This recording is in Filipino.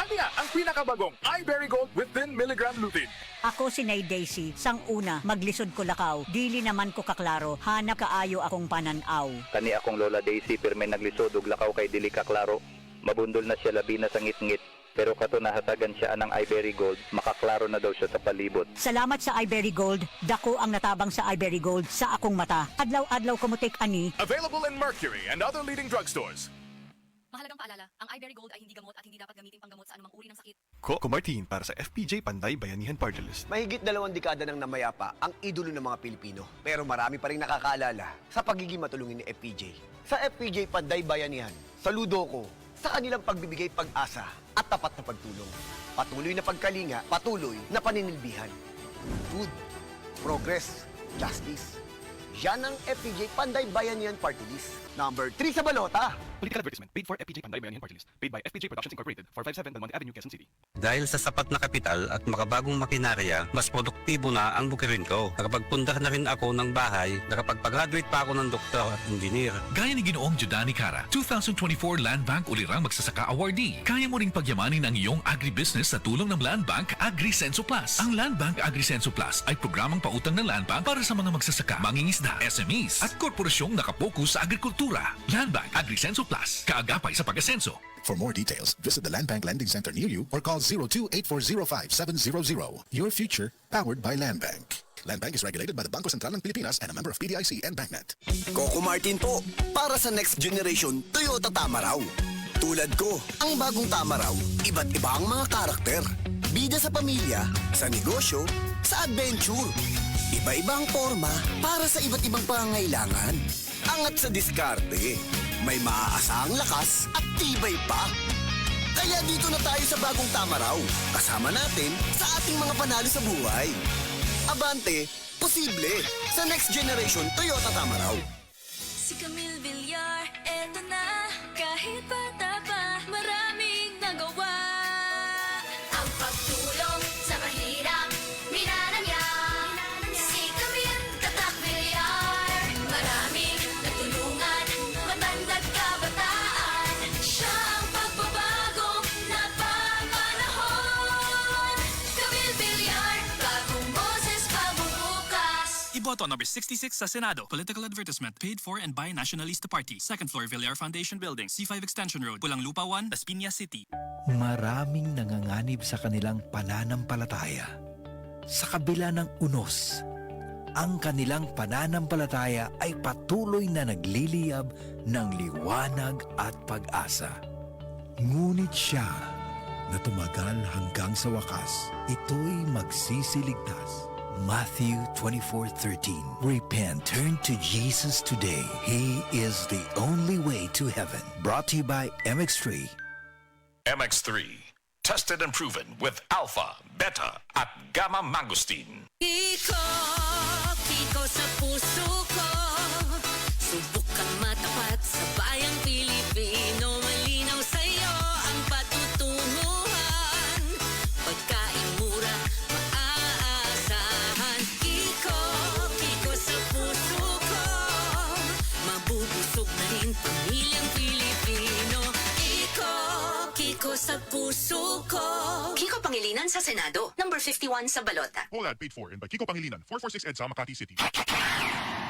Ania, ang pinakabagong iBerry Gold with 10 milligram lutein. Ako si Nay Daisy, sang una, maglisod ko lakaw, dili naman ko kaklaro, hanap kaayo akong pananaw. Kani akong Lola Daisy pirme naglisod og lakaw kay dili ka klaro. Mabundol na siya labi na sa ngit-ngit. Pero kato nahatagan siya ng iBerry Gold, makaklaro na daw siya sa palibot. Salamat sa iBerry Gold, dako ang natabang sa iBerry Gold sa akong mata. Adlaw-adlaw kumutik ani. Available in Mercury and other leading drugstores. Mahalagang paalala, ang iBerry Gold ay hindi gamot at hindi dapat gamitin panggamot sa anumang uri ng sakit. Coco Martin para sa FPJ Panday Bayanihan Party List. Mahigit 2 dekada nang namayapa ang idolo ng mga Pilipino. Pero marami pa rin nakakaalala sa pagiging matulungin ni FPJ. Sa FPJ Panday Bayanihan, saludo ko sa kanilang pagbibigay pag-asa at tapat na pagtulong. Patuloy na pagkalinga, patuloy na paninilbihan. Food, progress, justice. Yan ang FPJ Panday Bayanihan Party List. Number 3 sa balota. Political advertisement paid for FPJ Panday Bayanihan Party List. Paid by FPJ Productions Incorporated, 457 Belmonte Avenue, Quezon City. Dahil sa sapat na kapital at makabagong makinarya, mas produktibo na ang bukirin ko. Nakapagpundar na rin ako ng bahay, nakapagpag-graduate pa ako ng doktor at engineer. Gaya ni Ginoong Judani Cara, 2024 Land Bank Ulirang Magsasaka Awardee. Kaya mo ring pagyamanin ang iyong agribusiness sa tulong ng Land Bank AgriSenso Plus. Ang Land Bank AgriSenso Plus ay programang pautang ng Land Bank para sa mga magsasaka, mangingisda, SMEs at korporasyong nakapokus sa agrikultura. Land Bank AgriSenso Plus, kaagapay sa pag-asenso. For more details, visit the Land Bank Lending Center near you or call 02-8405-700. Your future, powered by Land Bank. Land Bank is regulated by the Bangko Sentral ng Pilipinas and a member of PDIC and BancNet. Coco Martin po, para sa next generation Toyota Tamaraw. Tulad ko, ang bagong Tamaraw, iba't iba ang mga karakter. Bida sa pamilya, sa negosyo, sa adventure. Iba-ibang forma para sa iba't ibang pangangailangan. Angat sa diskarte, may maaasahang lakas at tibay pa. Kaya dito na tayo sa bagong Tamaraw. Kasama natin sa ating mga panalo sa buhay. Abante, posible sa next generation Toyota Tamaraw. Si Camille Villar, eto na. Kahit bata pa, maraming nagawa. Ang pagtulong sa mahirap, minana niya. Si Camille Tatak Villar, maraming natulungan, matandang kabataan. Siya ang pagbabagong napapanahon. Camille Villar, bagong boses, bagong bukas. Iboto number 66 sa Senado. Political advertisement paid for and by Nationalista Party. Second floor Villar Foundation Building, C5 Extension Road, Pulang Lupa 1, Las Piñas City. Maraming nanganganib sa kanilang pananampalataya. Sa kabila ng unos, ang kanilang pananampalataya ay patuloy na nagliliyab ng liwanag at pag-asa. Ngunit siya na tumagal hanggang sa wakas, ito'y magsisiligtas. Matthew 24:13. Repent, turn to Jesus today. He is the only way to heaven. Brought to you by MX3. MX3. Tested and proven with alpha, beta, at gamma mangosteen. Kiko sa puso ko. Subukang matapat sa bayang Pilipino. Malinaw sa'yo ang patutunguhan. Pagkain mura, maaasahan. Kiko sa puso ko. Mabubusog na rin pamilyang Pilipino. Kiko sa puso ko. Kiko Pangilinan sa Senado, number 51 sa balota. All ad paid for and by Kiko Pangilinan, 446 EDSA, Makati City.